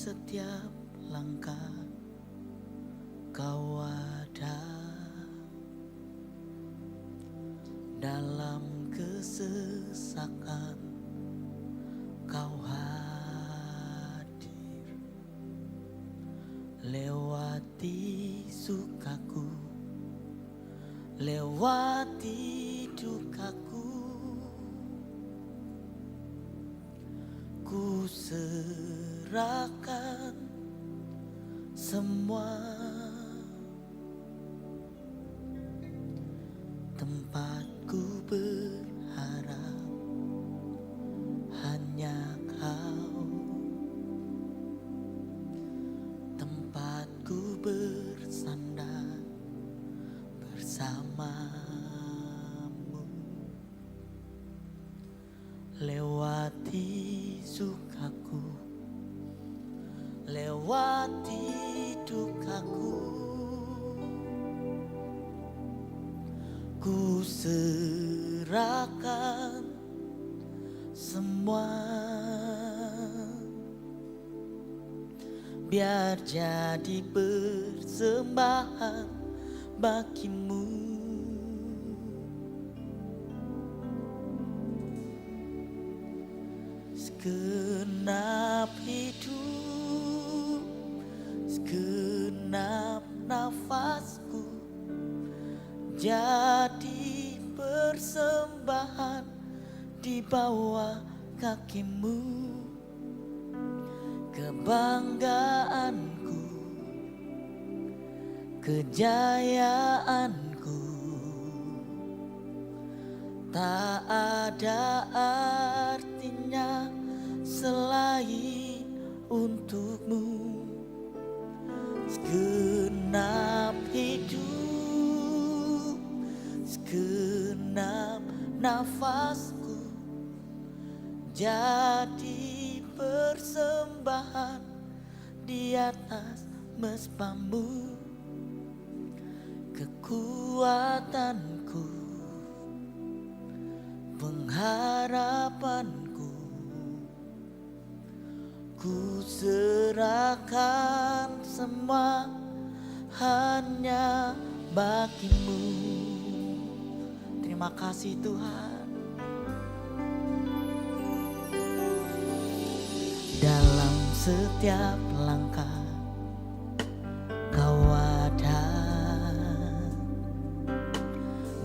setiap langkah kau ada, dalam kesesakan kau hadir, lewati sukaku, lewati dukaku, ku serahkan semua. Tempatku berharap hanya kau, tempatku bersandar bersamamu, lewati sukaku, lewati dukaku, ku serahkan semua. Biar jadi persembahan bagimu. Segenap hidup, segenap nafasku jadi persembahan di bawah kakimu. Kebanggaanku, kejayaanku, tak ada artinya selain untukmu. Segenap hidup, segenap nafasku jadi persembahan di atas mesbamu. Kekuatanku, pengharapanku, ku serahkan semua hanya bagimu. Terima kasih Tuhan. Dalam setiap langkah kau ada,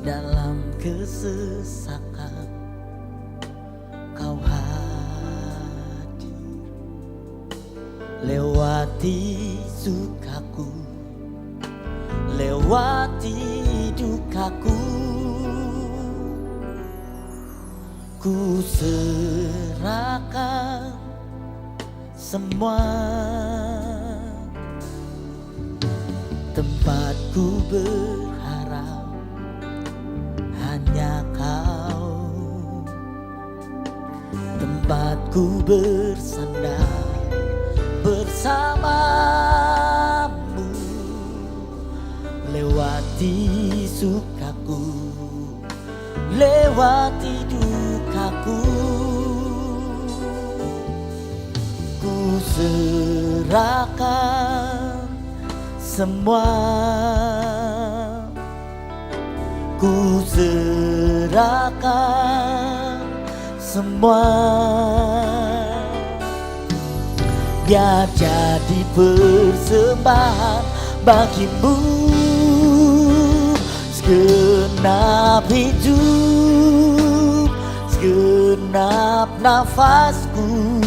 dalam kesesakan kau hadir, lewati sukaku, lewati dukaku, ku serahkan semua. Tempatku berharap hanya kau, tempatku bersandar bersamamu, lewati sukaku, lewati dukaku, ku serahkan semua, ku serahkan semua. Biar jadi persembahan bagimu. Segenap hidup, segenap nafasku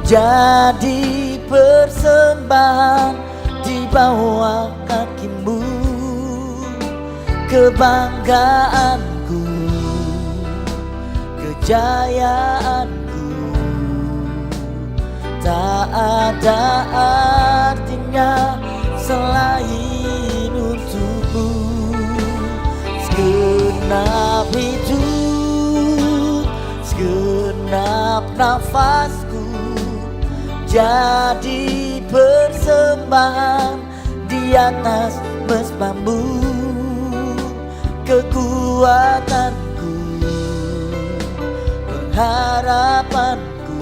jadi persembahan di bawah kakimu. Kebanggaanku, kejayaanku, tak ada artinya selain untukmu. Segenap hidup, segenap nafasku jadi persembahan di atas mesbamu. Kekuatanku, pengharapanku,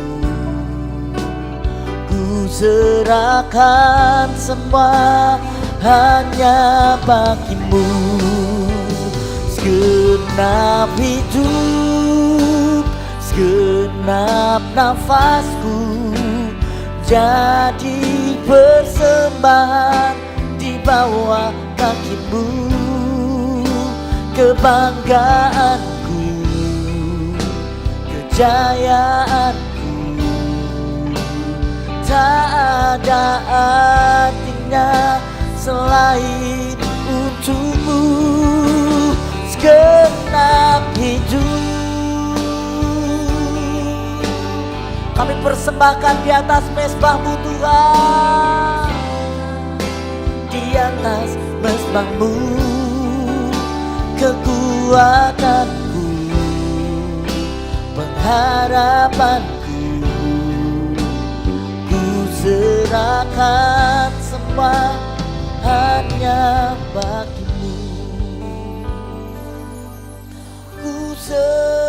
ku serahkan semua hanya bagimu. Segenap hidup, segenap nafasku jadi persembahan di bawah kakimu. Kebanggaanku, kejayaanku tak ada artinya selain untukmu. Segenap hidup kami persembahkan di atas mezbahmu Tuhan, di atas mezbahmu. Kekuatanku, pengharapanku, ku serahkan semua hanya bagimu. Ku sembah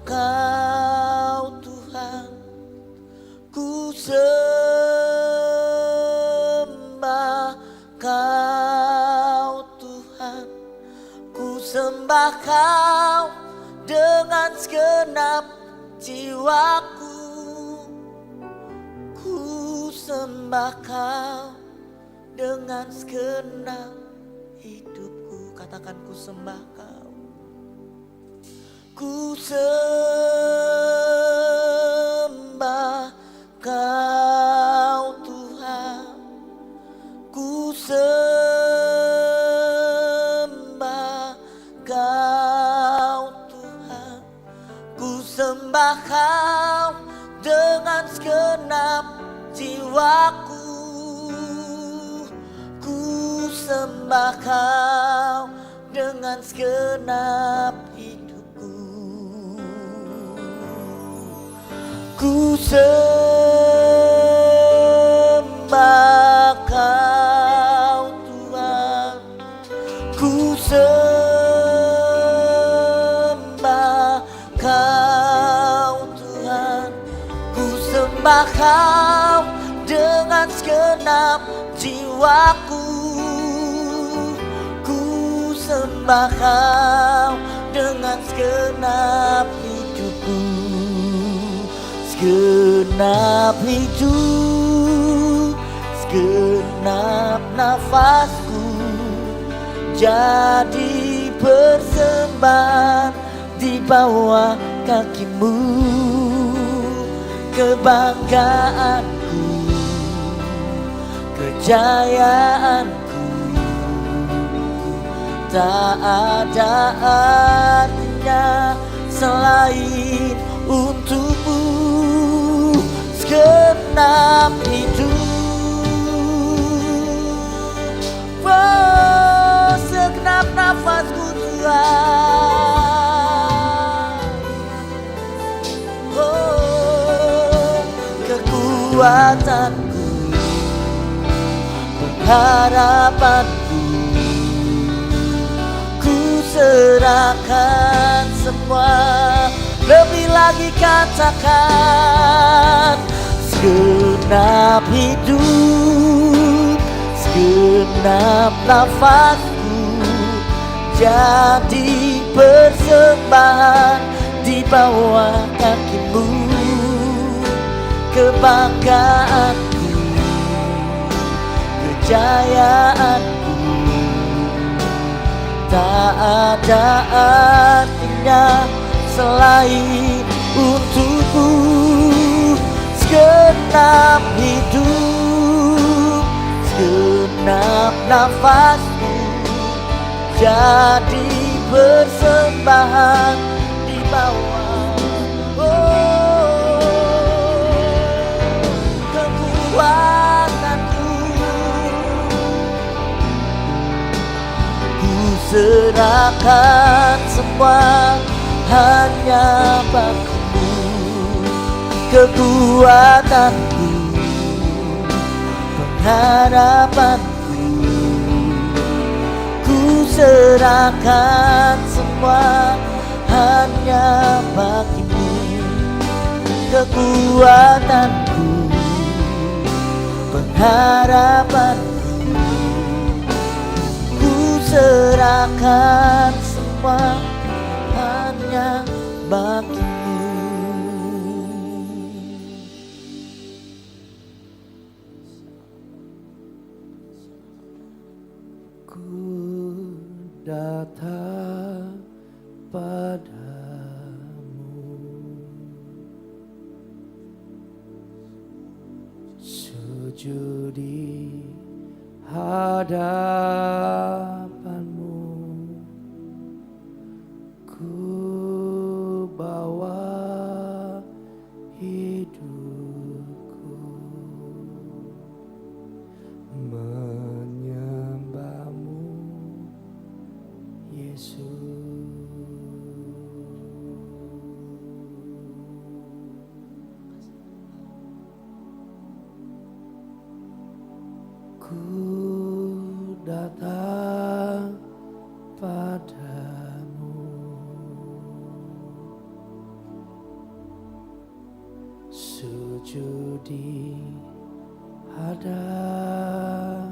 Kau Tuhan, ku sembah Kau Tuhan, ku sembah Kau dengan segenap jiwaku. Ku sembah Kau dengan segenap hidupku. Katakan ku sembah Kau. Ku sembah Kau Tuhan, ku sembah Kau Tuhan, ku sembah Kau dengan segenap jiwaku. Ku sembah Kau dengan segenap hidupku. Ku sembah Kau Tuhan, ku sembah Kau Tuhan, ku sembah Kau dengan segenap jiwaku. Ku sembah Kau dengan segenap hidupku. Segenap hidup, segenap nafasku jadi persembahan di bawah kakimu. Kebanggaanku, kejayaanku tak ada artinya selain untukmu. Segenap hidup, oh, segenap nafasku Tuhan, oh, kekuatanku, pengharapanku, ku serahkan semua. Lebih lagi katakan, segenap hidup, segenap nafasku jadi persembahan di bawah kakimu. Kebanggaanku, kejayaanku tak ada artinya selain untukmu. Segenap hidup, segenap nafasku jadi persembahan di bawah, oh, kekuatanku. Ku serahkan semua hanya bagimu. Kekuatanku, pengharapanku, ku serahkan semua hanya bagimu. kekuatanku, pengharapanku. Ku serahkan semua hanya bagimu. Ku datang padamu, sujud di hadapanmu. Ku bawa hidupku menyembahmu, Yesus. Ku datang padamu, sujud di hadapanmu.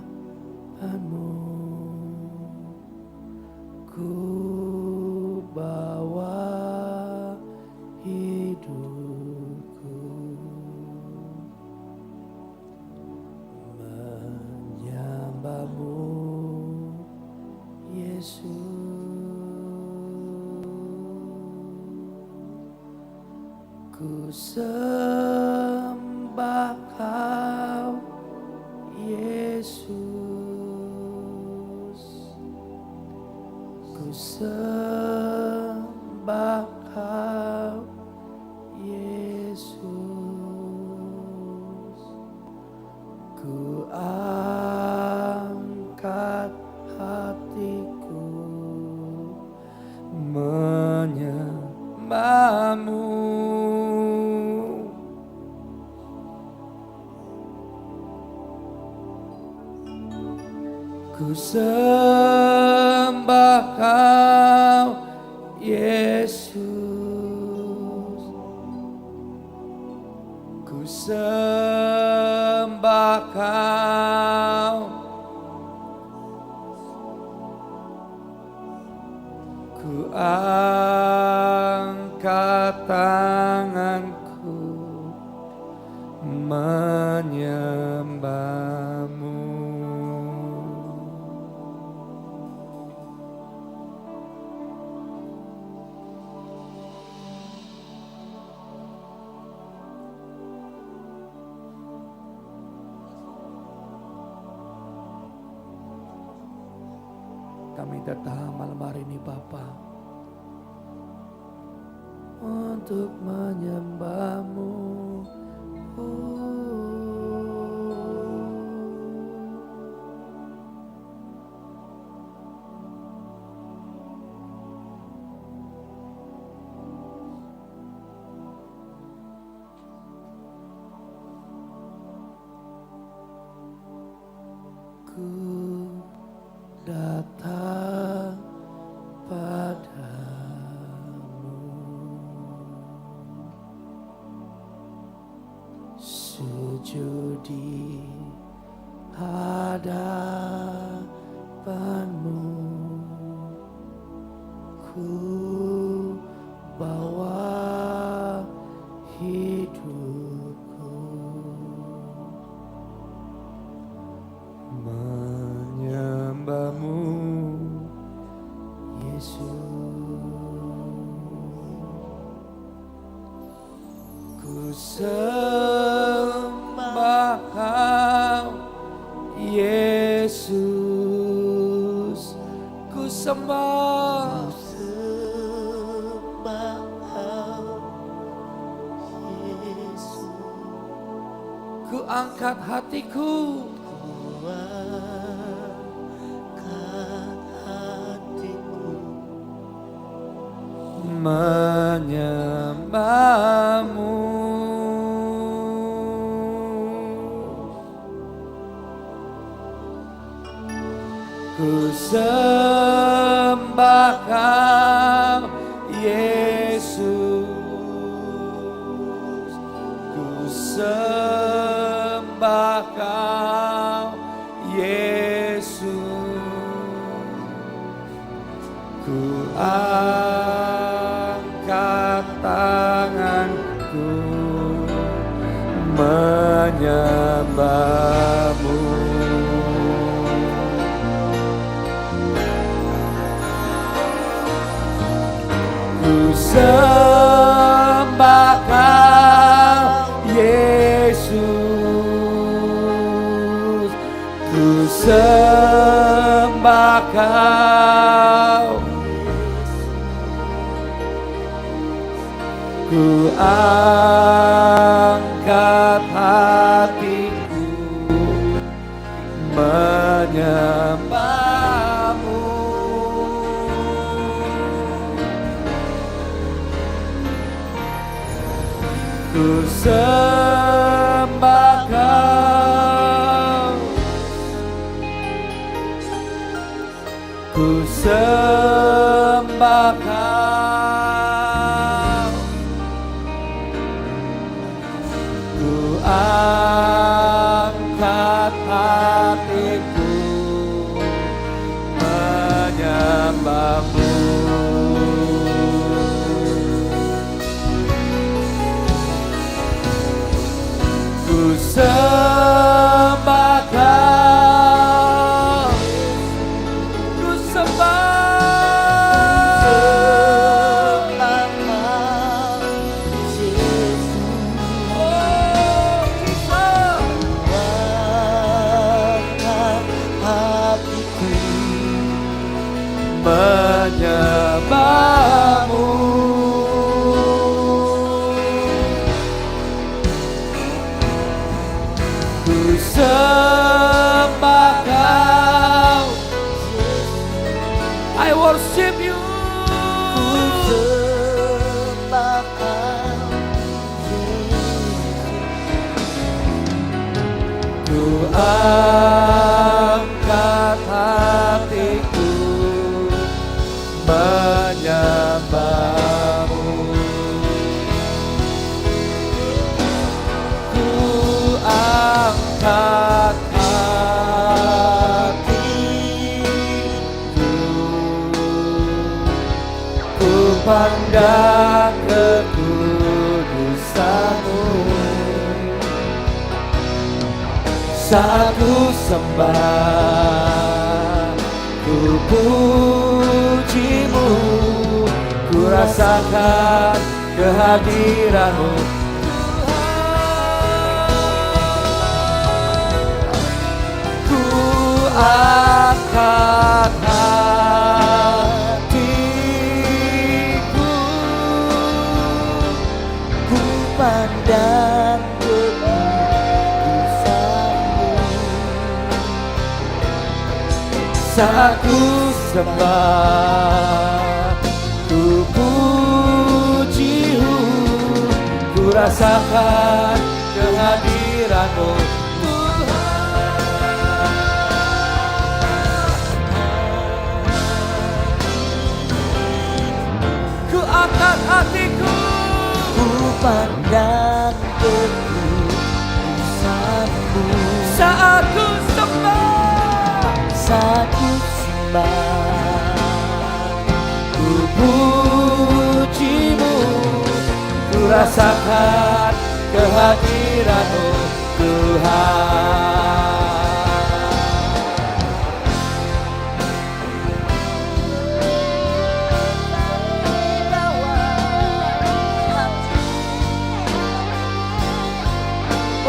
Ku bawa hidupku menyembahmu, Yesus. Ku sembah Kau, Yesus. Ku sembah Kau, Yesus. Ku angkat hatiku menyembahmu. Ku sembah Kau, Yesus. Ku sembah Kau. Ku angkat tanganku menyembahmu. Kami datang malam hari ini Bapa untuk menyembah-Mu. Ku datang padamu, sujud di hadapan-Mu. Ku bawa hidupku menyembah-Mu, Yesus. Ku sembah Kau, Yesus. Ku sembah Kau, Yesus. Ku angkat hatiku, menyembah-Mu. Ku sembah Kau, Yesus. angkat tanganku menyembahmu. Ku sembah Kau Yesus, ku sembah Kau, ku angkat hatiku menyembahmu. Ku sembah Kau, ku sembah Kau, ku angkat hatiku menyembahmu. Ku sembah Kau, ku sembah Kau, Yesus. Oh, Tuhan, angkat hatiku menyembahmu. Ku sembah Kau, I worship you. Ku sembah Kau, ku angkat hatiku menyembahmu. Ku angkat hatiku, ku pandang kekudusan-Mu. Saat ku sembah, ku puji-Mu, ku rasakan kehadiran-Mu. Ku angkat hatiku, ku pandang kekudusan-Mu. Saat ku sembah, ku puji-Mu, ku rasakan kehadiran-Mu. Ku angkat hatiku, ku pandang kekudusan-Mu. Saat ku sembah, saat ku sembah, ku puji-Mu, ku rasakan kehadiran-Mu, Tuhan.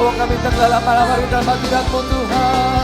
Oh, kami tenggelam malam hari dalam hadirat-Mu, Tuhan.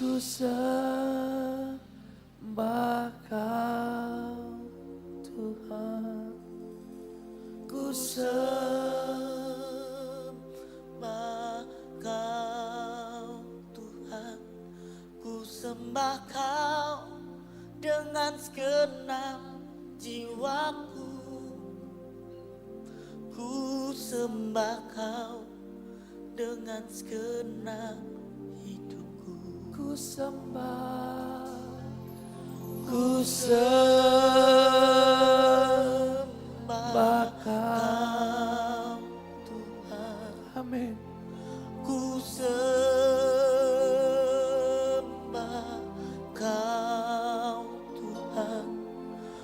Ku sembah dengan segenap jiwaku. Ku sembah Kau dengan segenap hidupku. Ku sembah Kau Tuhan. Amin. Ku sembah Kau Tuhan.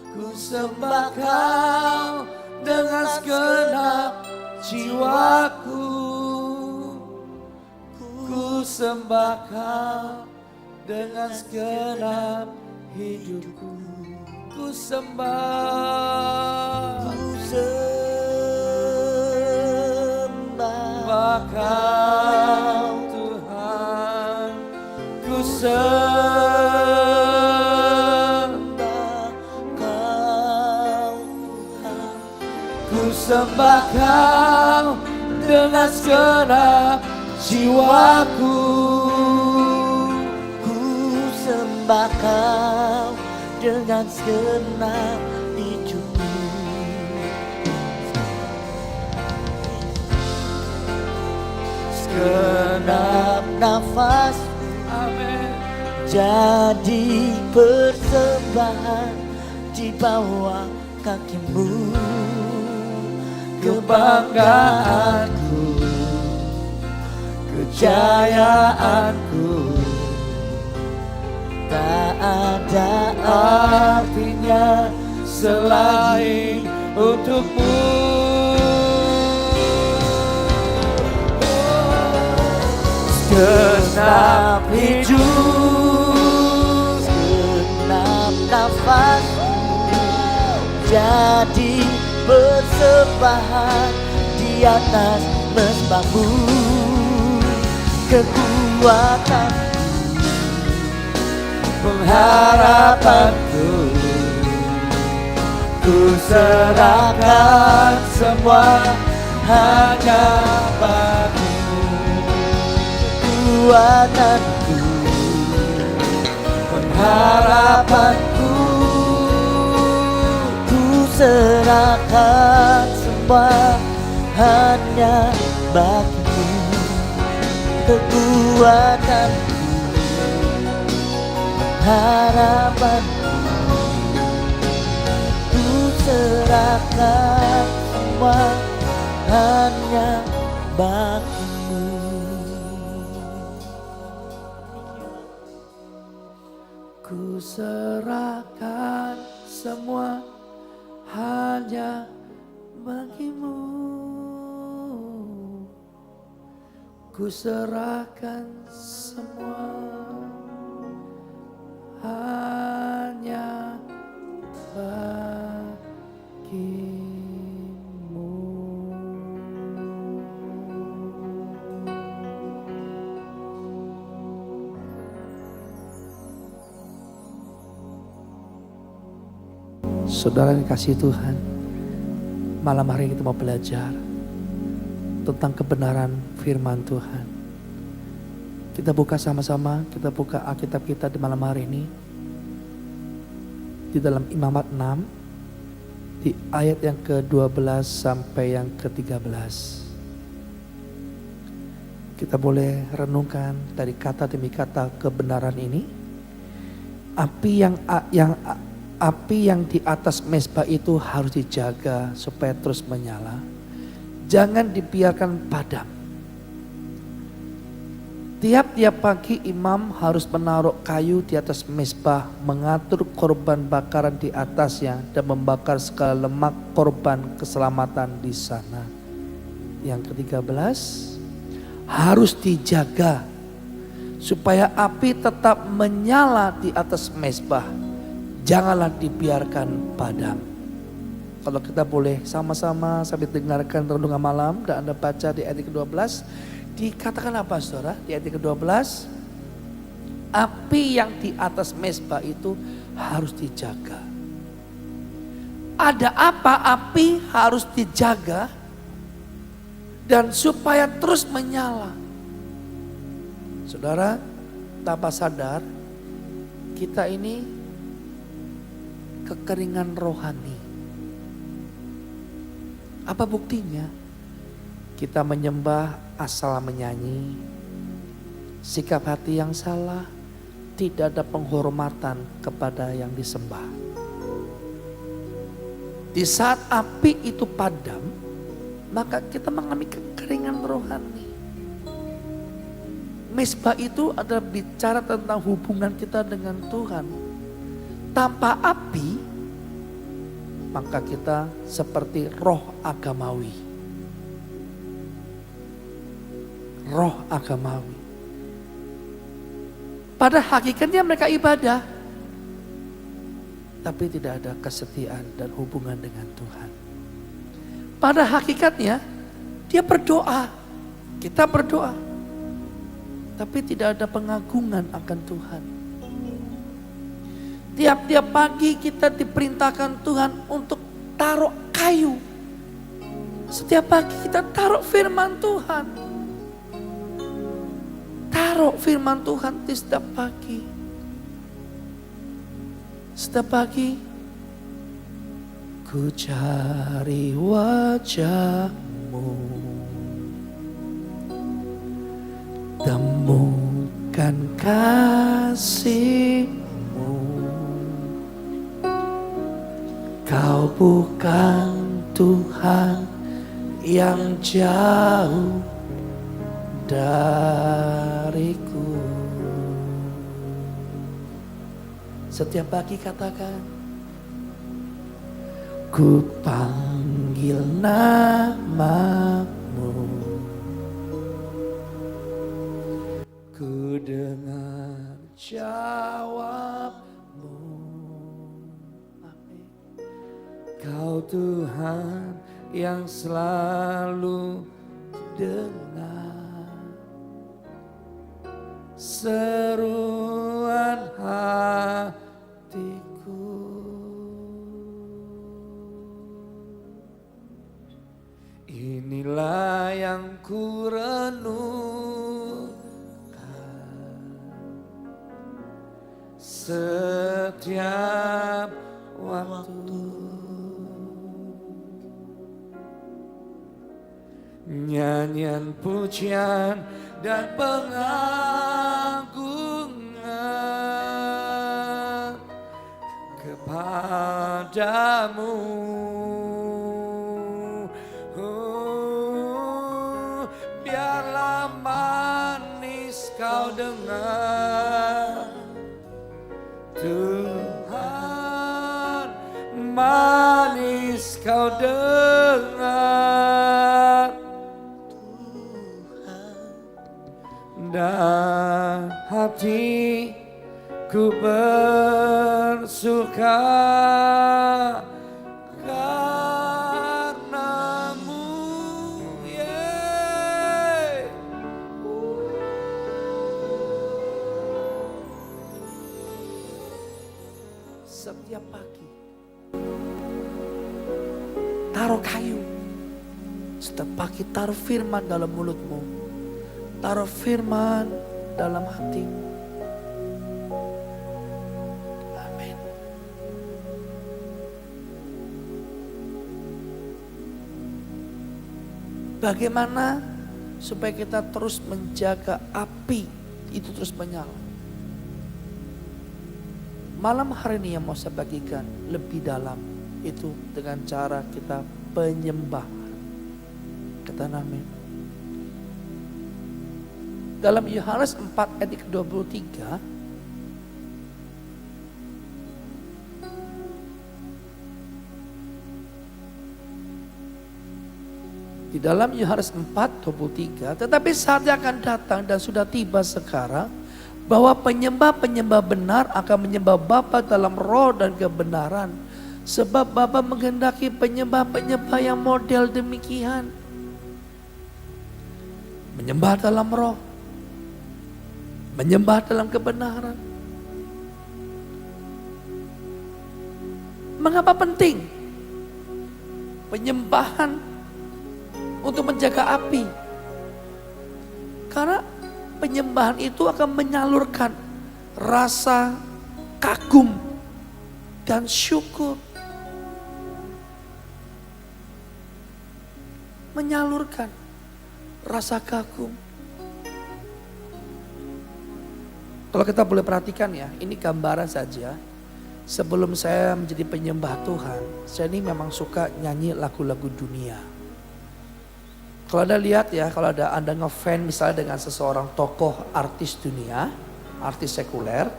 Ku sembah Kau dengan segenap jiwaku. Ku sembah Kau dengan segenap hidupku. Ku sembah Kau Tuhan. Ku sembah Kau Tuhan. Ku sembah Kau dengan segenap jiwaku. Ku sembah Kau dengan segenap hidupku. Segenap nafas, Amin. jadi persembahan di bawah kaki-Mu. Kebanggaanku, kejayaanku, tak ada artinya selain untuk-Mu. Segenap hidup, segenap nafas, jadi persembahan di atas mezbah-Mu. Kekuatan, pengharapanku, ku serahkan semua hanya Bagi-Mu. kekuatanku, Pengharapanku, ku serahkan semua hanya Bagi-Mu. Kekuatanku, harapanku, ku serahkan semua hanya Bagi-Mu. ku serahkan semua hanya Bagi-Mu. Ku serahkan semua hanya Bagi-Mu. Saudara yang dikasihi Tuhan, malam hari kita mau belajar tentang kebenaran firman Tuhan. Kita buka sama-sama, kita buka Alkitab kita di malam hari ini. Di dalam Imamat 6, di ayat yang ke-12 sampai yang ke-13. Kita boleh renungkan dari kata demi kata kebenaran ini. Api yang di atas mezbah itu harus dijaga supaya terus menyala. Jangan dibiarkan padam. Tiap-tiap pagi imam harus menaruh kayu di atas mezbah, mengatur korban bakaran di atasnya dan membakar segala lemak korban keselamatan di sana. Yang ke-13, harus dijaga supaya api tetap menyala di atas mezbah. Janganlah dibiarkan padam. Kalau kita boleh sama-sama sambil dengarkan renungan malam dan Anda baca di ayat ke-12. Dikatakan apa saudara? Di ayat ke-12. Api yang di atas mezbah itu harus dijaga. Ada apa api harus dijaga dan supaya terus menyala? Saudara, tanpa sadar kita ini kekeringan rohani. Apa buktinya? Kita menyembah asal menyanyi, sikap hati yang salah, tidak ada penghormatan kepada yang disembah. Di saat api itu padam, maka kita mengalami kekeringan rohani. Mezbah itu adalah bicara tentang hubungan kita dengan Tuhan. Tanpa api, maka kita seperti roh agamawi. Roh agamawi. Pada hakikatnya mereka ibadah, tapi tidak ada kesetiaan dan hubungan dengan Tuhan. Pada hakikatnya dia berdoa, kita berdoa, tapi tidak ada pengagungan akan Tuhan. Tiap-tiap pagi kita diperintahkan Tuhan untuk taruh kayu. Setiap pagi kita taruh firman Tuhan. Taruh firman Tuhan di setiap pagi. Setiap pagi, ku cari wajah-Mu, temukan kasih-Mu. Kau bukan Tuhan yang jauh dariku. Setiap pagi katakan, ku panggil nama-Mu, ku dengar jawab-Mu. Amin. Kau Tuhan yang selalu dengar seruan hatiku. Inilah yang ku renungkan setiap waktu. Nyanyian pujian dan pengagungan kepadamu. Biarlah manis kau dengar, Tuhan, manis kau dengar, dan hatiku bersuka karena-Mu, yeah. Setiap pagi taruh kayu, setiap pagi taruh firman dalam mulutmu. Taruh firman dalam hatimu. Amin. Bagaimana supaya kita terus menjaga api itu terus menyala? Malam hari ini yang mau saya bagikan lebih dalam itu dengan cara kita penyembahan. Kata amin. Dalam Yohanes 4 ayat 23, di dalam Yohanes 4:23, tetapi saatnya akan datang dan sudah tiba sekarang bahwa penyembah-penyembah benar akan menyembah Bapa dalam roh dan kebenaran, sebab Bapa menghendaki penyembah-penyembah yang model demikian. Menyembah dalam roh, menyembah dalam kebenaran. Mengapa penting penyembahan untuk menjaga api? Karena penyembahan itu akan menyalurkan rasa kagum dan syukur. Menyalurkan rasa kagum. Kalau kita boleh perhatikan ya, ini gambaran saja. Sebelum saya menjadi penyembah Tuhan, saya ini memang suka nyanyi lagu-lagu dunia. Kalau Anda lihat ya, kalau ada Anda ngefans misalnya dengan seseorang tokoh artis dunia, artis sekuler,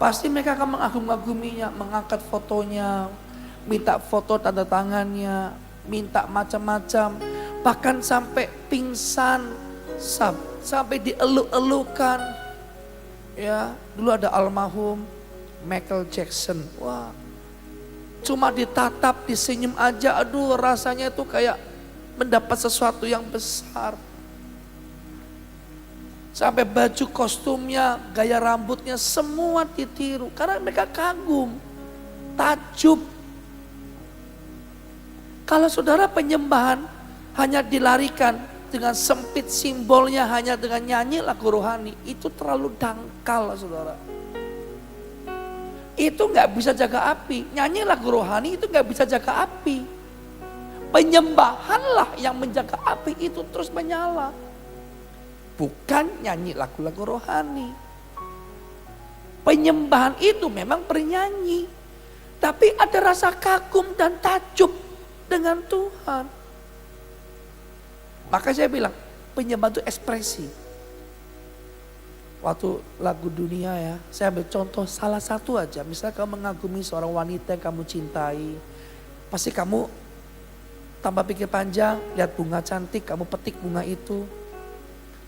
pasti mereka akan mengagum-aguminya, mengangkat fotonya, minta foto tanda tangannya, minta macam-macam, bahkan sampai pingsan, sampai dieluk-elukan. Ya, dulu ada almarhum Michael Jackson. Wah, cuma ditatap, disenyum aja, aduh rasanya itu kayak mendapat sesuatu yang besar. Sampai baju kostumnya, gaya rambutnya semua ditiru. Karena mereka kagum, takjub. Kalau saudara penyembahan hanya dilarikan dengan sempit simbolnya hanya dengan nyanyi lagu rohani, itu terlalu dangkal saudara. Itu gak bisa jaga api. Nyanyi lagu rohani itu gak bisa jaga api. Penyembahanlah yang menjaga api itu terus menyala. Bukan nyanyi lagu-lagu rohani. Penyembahan itu memang bernyanyi. Tapi ada rasa kagum dan takjub dengan Tuhan. Maka saya bilang penyembahan itu ekspresi. Waktu lagu dunia ya, saya ambil contoh salah satu aja. Misalnya kamu mengagumi seorang wanita yang kamu cintai. Pasti kamu tanpa pikir panjang, lihat bunga cantik, kamu petik bunga itu.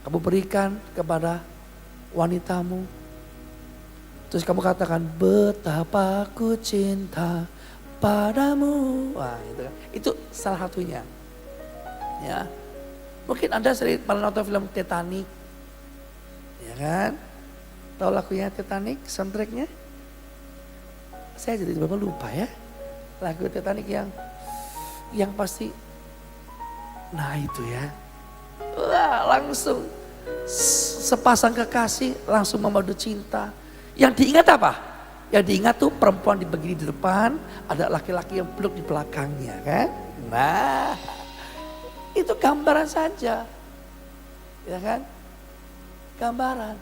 Kamu berikan kepada wanitamu. Terus kamu katakan, betapa aku cinta padamu. Wah, itu kan. Itu salah satunya. Ya. Mungkin Anda sering pernah nonton film Titanic. Ya kan? Tahu lagunya Titanic, soundtracknya? Saya jadi tiba-tiba lupa ya. Lagu Titanic yang pasti. Nah itu ya. Wah, langsung sepasang kekasih langsung memadu cinta. Yang diingat apa? Yang diingat tuh perempuan begini di depan, ada laki-laki yang peluk di belakangnya kan. Nah, itu gambaran saja. Ya kan? Gambaran.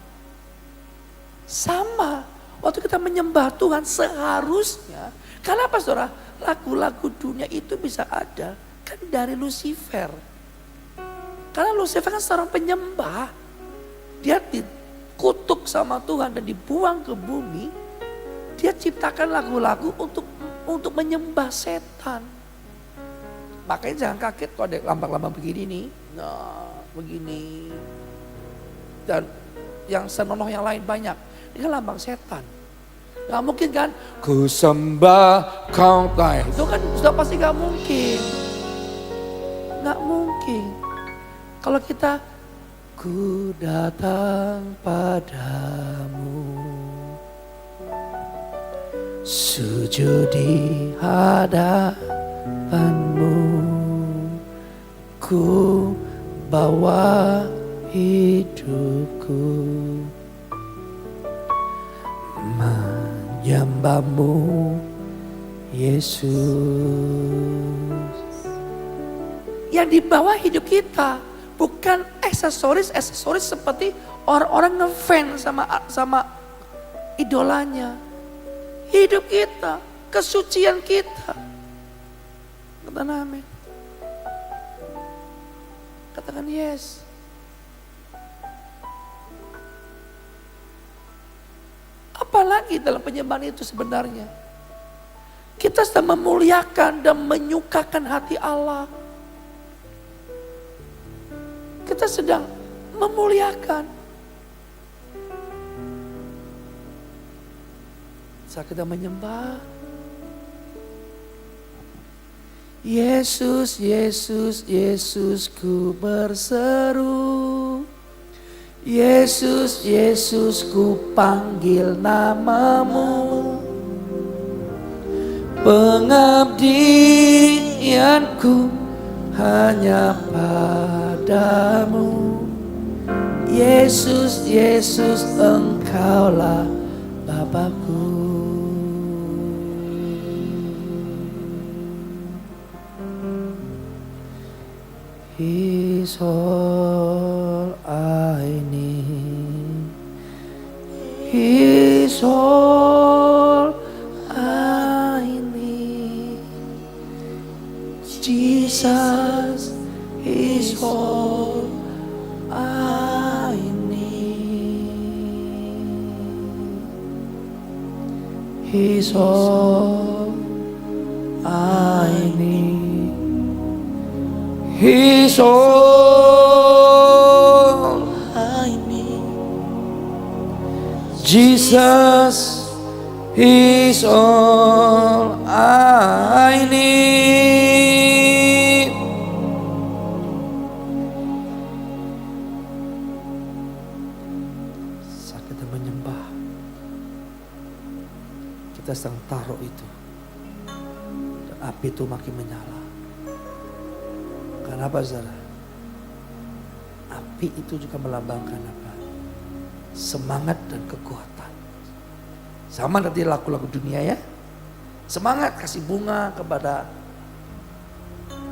Sama, waktu kita menyembah Tuhan seharusnya. Kenapa saudara? Lagu-lagu dunia itu bisa ada kan dari Lucifer. Karena Lucifer kan seorang penyembah. Dia dikutuk sama Tuhan dan dibuang ke bumi. Dia ciptakan lagu-lagu untuk menyembah setan. Makanya jangan kaget kalau ada lambang-lambang begini nih. Nah, begini. Dan yang senonoh yang lain banyak. Ini kan lambang setan. Gak mungkin kan, ku sembah kau Tuhan. Itu kan sudah pasti gak mungkin. Gak mungkin. Kalau kita, ku datang padamu, sujud di hadapanmu, ku bawa hidupku menyembahmu Yesus. Yang dibawa hidup kita bukan aksesoris seperti orang-orang ngefans sama idolanya. Hidup kita, kesucian kita. Katakan amin. Katakan yes. Apalagi dalam penyembahan itu sebenarnya. Kita sedang memuliakan dan menyukakan hati Allah. Kita sedang memuliakan. Saat kita menyembah. Yesus, Yesus, Yesus, ku berseru. Yesus, Yesus, ku panggil namamu. Pengabdianku hanya padamu. Yesus, Yesus, engkaulah Bapakku. He's all I need. He's all I need. Jesus is all I need. He's all I need. He's all I need. Jesus is all I need. Saat kita menyembah, kita sedang taruh itu, dan api itu makin menyala. Kenapa saudara? Api itu juga melambangkan apa? Semangat dan kekuatan. Sama nanti lagu-lagu dunia ya. Semangat kasih bunga kepada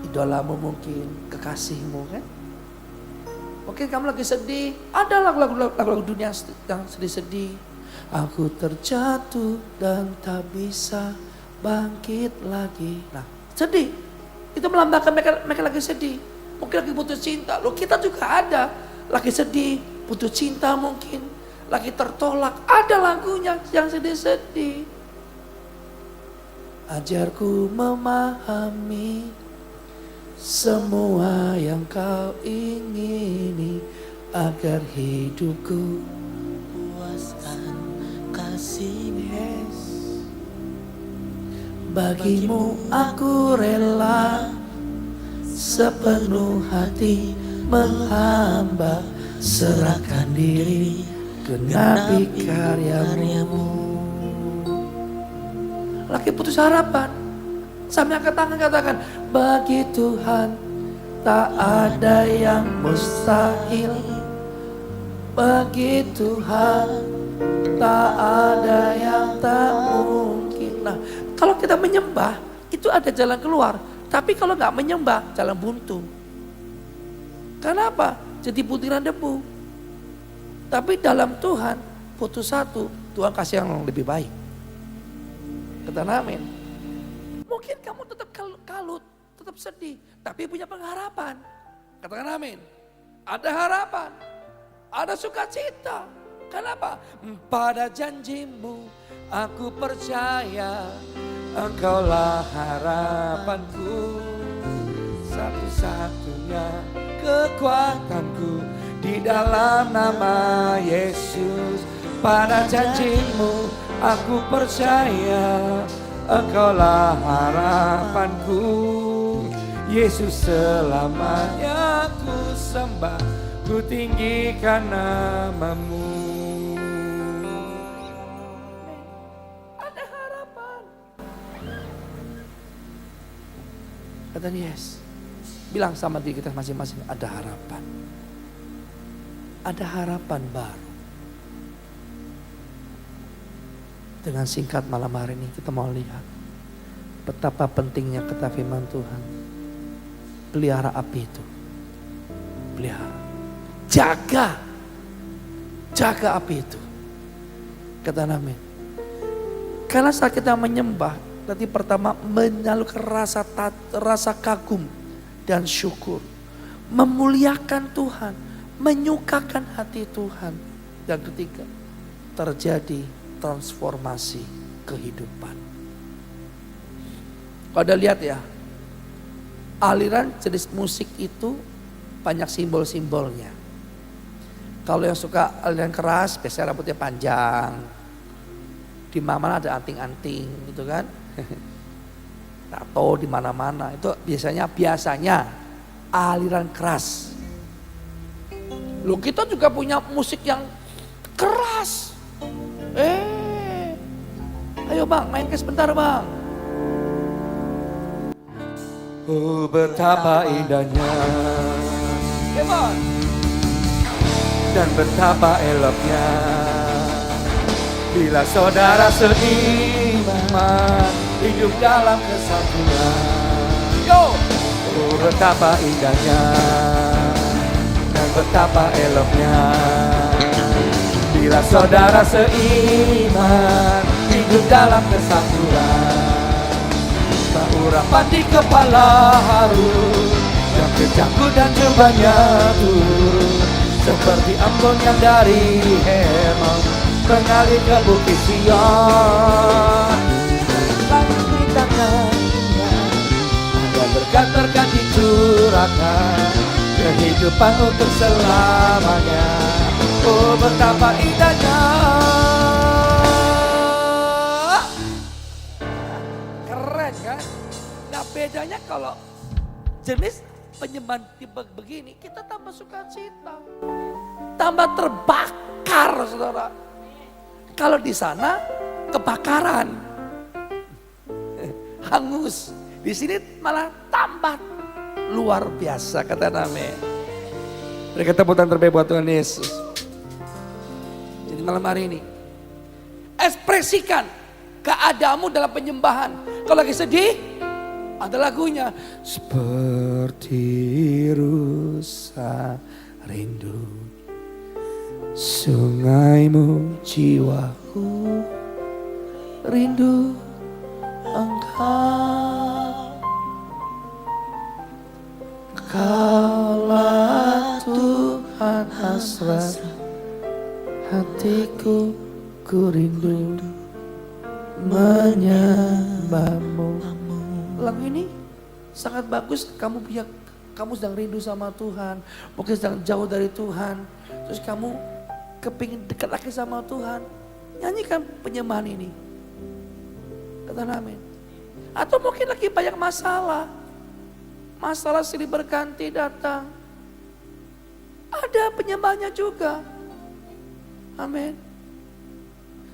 idolamu mungkin, kekasihmu kan. Mungkin kamu lagi sedih, ada lagu-lagu dunia yang sedih-sedih. Aku terjatuh dan tak bisa bangkit lagi. Nah, sedih. Itu melambangkan mereka lagi sedih. Mungkin lagi putus cinta. Loh, kita juga ada. Lagi sedih, putus cinta mungkin. Lagi tertolak. Ada lagunya yang sedih-sedih. Ajarku memahami semua yang kau ingini, agar hidupku Puaskan kasih-Mu. Bagimu aku rela sepenuh hati menghamba, serahkan diri genapi karyamu. Lagi putus harapan, sambil angkat tangan katakan, bagi Tuhan tak ada yang mustahil. Bagi Tuhan tak ada yang tak mungkin. Nah, kalau kita menyembah, itu ada jalan keluar. Tapi kalau nggak menyembah, jalan buntu. Kenapa? Jadi butiran debu. Tapi dalam Tuhan, putus satu, Tuhan kasih yang lebih baik. Katakan amin. Mungkin kamu tetap kalut, tetap sedih, tapi punya pengharapan. Katakan amin. Ada harapan, ada sukacita. Kenapa? Pada janjimu aku percaya, Engkaulah harapanku, satu-satunya kekuatanku di dalam nama Yesus. Pada janjimu aku percaya, Engkaulah harapanku. Yesus selamanya ku sembah, ku tinggikan namamu. Ada harapan. Kata yes. Bilang sama diri kita masing-masing, ada harapan. Ada harapan baru. Dengan singkat malam hari ini kita mau lihat betapa pentingnya kata firman Tuhan. Pelihara api itu. Pelihara. Jaga api itu. Kata amin. Karena saat kita menyembah, tadi pertama menyalurkan rasa kagum dan syukur. Memuliakan Tuhan, menyukakan hati Tuhan. Dan ketiga, terjadi transformasi kehidupan. Kalau Anda lihat ya, aliran jenis musik itu banyak simbol-simbolnya. Kalau yang suka aliran keras, biasanya rambutnya panjang. Di mana-mana ada anting-anting gitu kan. Tato di mana-mana. Itu biasanya aliran keras. Loh, kita juga punya musik yang keras. Ayo bang, main ke sebentar bang. Oh, betapa indahnya. Come on. Dan betapa eloknya bila saudara seiman hidup dalam kesatuan. Yo, Oh betapa indahnya dan betapa eloknya bila saudara seiman hidup dalam kesatuan. Tak urapan di kepala harus yang kejangkut dan cobanya turun seperti embun yang dari Hermon mengalir ke bukit Sion. Langit beritakannya ada berkat-berkat dicurahkan kehidupan untuk selamanya. Oh betapa indahnya. Keren kan? Nah bedanya kalau jenis penyembahan tipe begini, kita tambah sukacita, tambah terbakar, saudara. Kalau di sana kebakaran, hangus. Di sini malah tambah luar biasa, kata Name. Berikan tepuk tangan terbaik buat Tuhan Yesus. Jadi malam hari ini, ekspresikan keadaanmu dalam penyembahan. Kalau lagi sedih, ada lagunya. Seperti rusa rindu sungaimu jiwaku rindu engkau. Kaulah Tuhan hasrat hatiku, ku rindu menyembahmu. Lagu ini sangat bagus. Kamu sedang rindu sama Tuhan, mungkin sedang jauh dari Tuhan, terus kamu kepingin dekat lagi sama Tuhan, nyanyikan penyembahan ini. Kata amin. Atau mungkin lagi banyak masalah silih berganti datang, ada penyembahnya juga. Amin.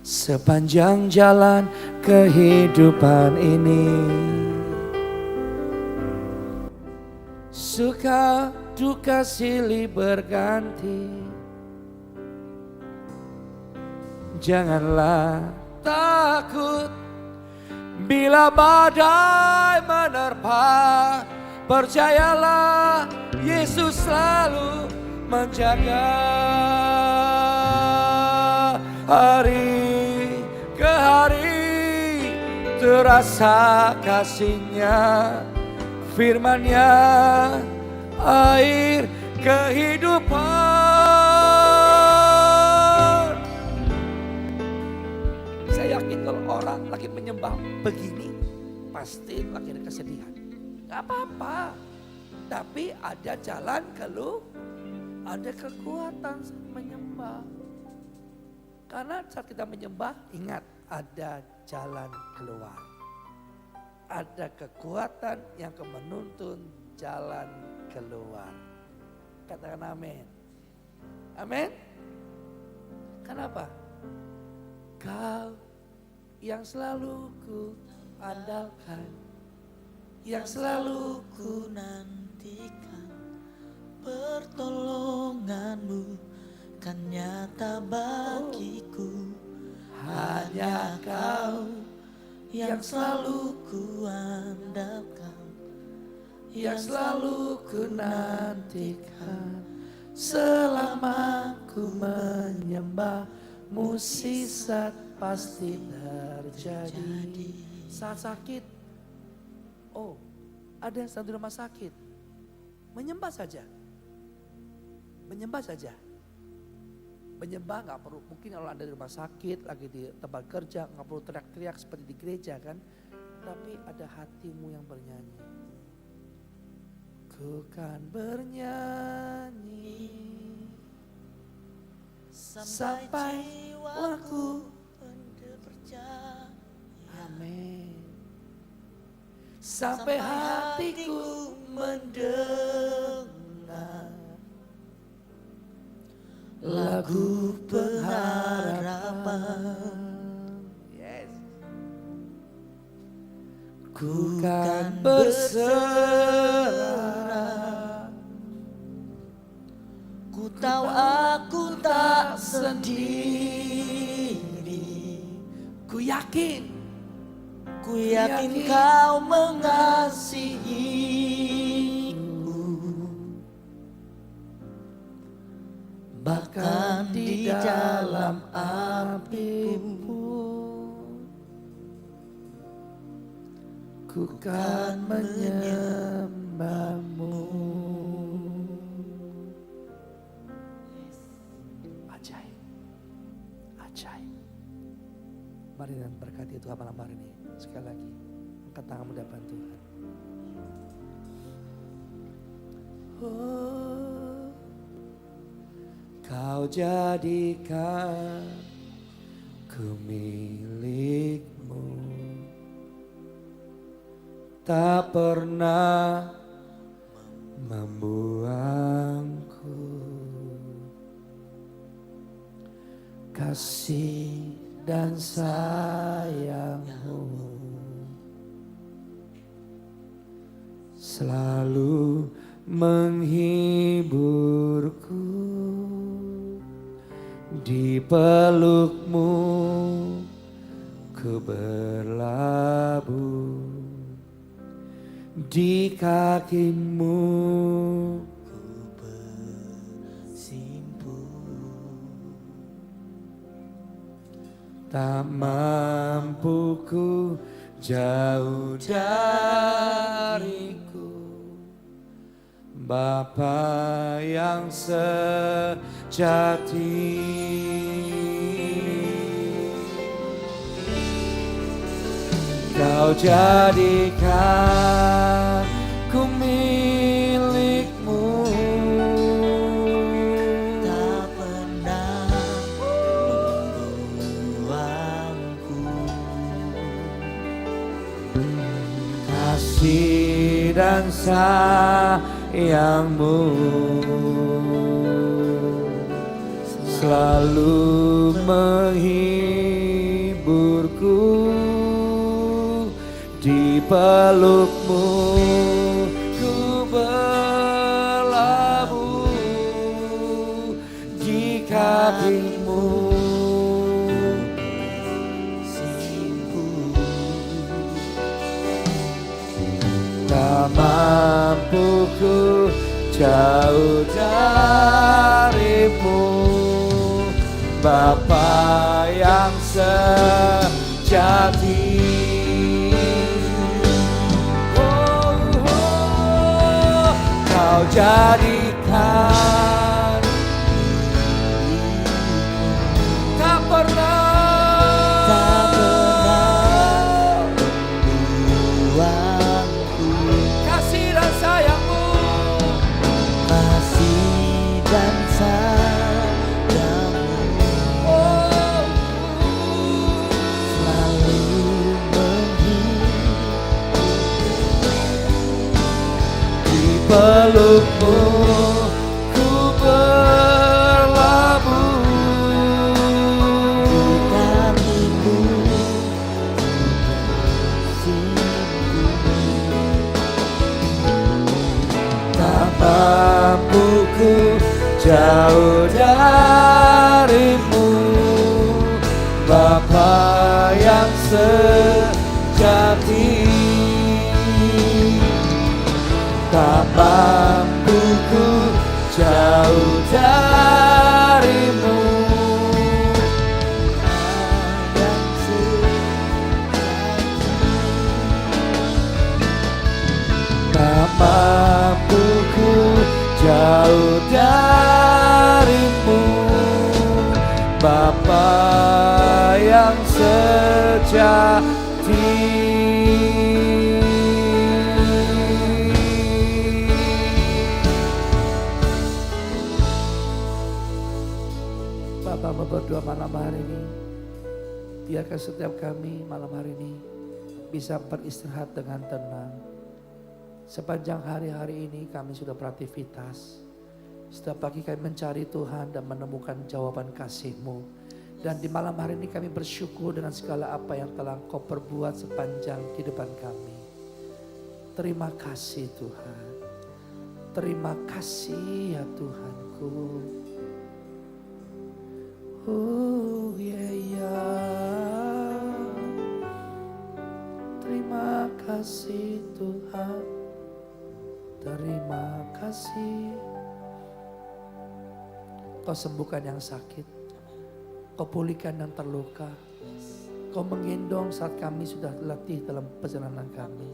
Sepanjang jalan kehidupan ini, suka duka silih berganti, janganlah takut bila badai menerpa. Percayalah Yesus selalu menjaga. Hari ke hari terasa kasih-Nya, firman-Nya air kehidupan. Saya yakin kalau orang lagi menyembah begini, pasti lagi ada kesedihan. Gak apa-apa, tapi ada jalan keluar, ada kekuatan menyembah. Karena saat kita menyembah, ingat ada jalan keluar. Ada kekuatan yang menuntun jalan keluar. Katakan amin. Amin. Kenapa? Kau yang selalu ku andalkan, yang selalu ku nantikan, pertolonganmu kan nyata bagiku. Hanya Kau yang selalu ku andalkan, yang selalu ku nantikan, selama ku menyembah-Mu sisat pasti terjadi. Saat sakit, oh ada yang sedang di rumah sakit, menyembah saja. Menyembah saja. Menyembah gak perlu, mungkin kalau Anda di rumah sakit, lagi di tempat kerja, gak perlu teriak-teriak seperti di gereja kan. Tapi ada hatimu yang bernyanyi. Ku kan bernyanyi sampai jiwaku percaya. Amin. Sampai hatiku mendengar lagu pengharapan. Yes. Ku kan berserah, ku tahu aku tak sendiri. ku yakin Ku yakin Kau mengasihi diletakkan di dalam api-Mu, ku kan menyembah-Mu. Ajaib, ajaib. Mari dan berkati Tuhan malam hari ini. Sekali lagi, angkat tanganmu di hadapan Tuhan. Oh, Kau jadikan ku milik-Mu, tak pernah membuangku. Kasih dan sayang-Mu selalu menghiburku. Di peluk-Mu ku berlabuh, di kaki-Mu ku bersimpuh. tak mampu ku jauh dariku. Bapa yang sejati, Kau jadikan ku milik-Mu, Tak pernah membuangku. kasih dan sayang-Mu selalu menghiburku. Di peluk-Mu ku berlabuh, di kaki-Mu Simpuh. tak mampu ku jauh dari-Mu. Bapa yang sejati, Kau jadikan tak pernah Membuangku. kasih dan sayang-Mu Kasih dan sayang-Mu selalu di peluk-Mu ku berlabuh, kakiku tak mampu ku jauh dari-Mu. Bapa yang sejati, tak mampu ku jauh dari-Mu. yang Tak mampu ku jauh dari-Mu. Bapa yang sejati. Bapa mau berdoa malam hari ini, biarkan setiap kami malam hari ini bisa beristirahat dengan tenang. Sepanjang hari-hari ini kami sudah beraktivitas. Setiap pagi kami mencari Tuhan dan menemukan jawaban kasih-Mu. Dan di malam hari ini kami bersyukur dengan segala apa yang telah Engkau perbuat sepanjang kehidupan kami. Terima kasih Tuhan. Terima kasih ya Tuhanku. Oh yeah, yeah. Terima kasih Tuhan. Terima kasih. Kau sembuhkan yang sakit. Kau pulihkan yang terluka. Kau menggendong saat kami sudah letih dalam perjalanan kami.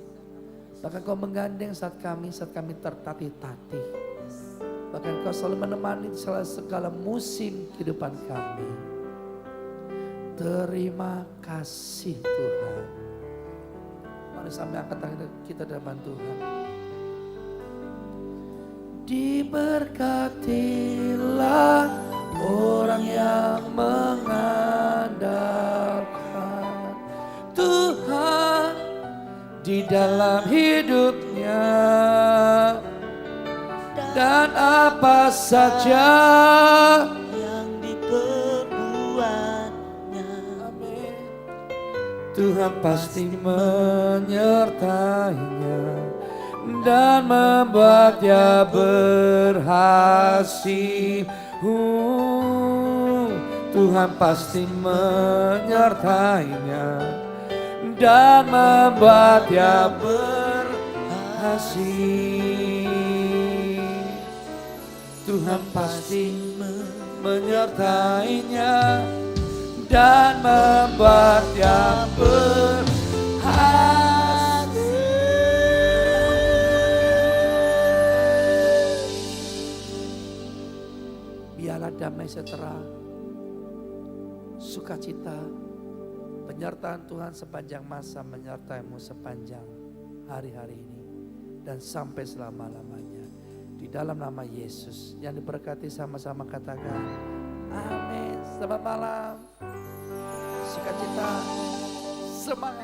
Bahkan kau menggandeng saat kami tertatih-tatih. Bahkan kau selalu menemani segala musim kehidupan kami. Terima kasih Tuhan. Mari sampai angkat tangan kita di hadapan Tuhan. Diberkatilah orang yang mengandalkan Tuhan di dalam hidupnya, dan apa saja yang diperbuatnya. Amin. Tuhan pasti menyertainya dan membuat dia berhasil. Tuhan pasti menyertainya dan membuat dia berhasil. Tuhan pasti menyertainya dan membuat dia berhasil. Biarlah damai sejahtera, sukacita, penyertaan Tuhan sepanjang masa menyertaimu sepanjang hari-hari ini dan sampai selama-lamanya. Di dalam nama Yesus yang diberkati, sama-sama katakan amin. Selamat malam, sukacita, semangat.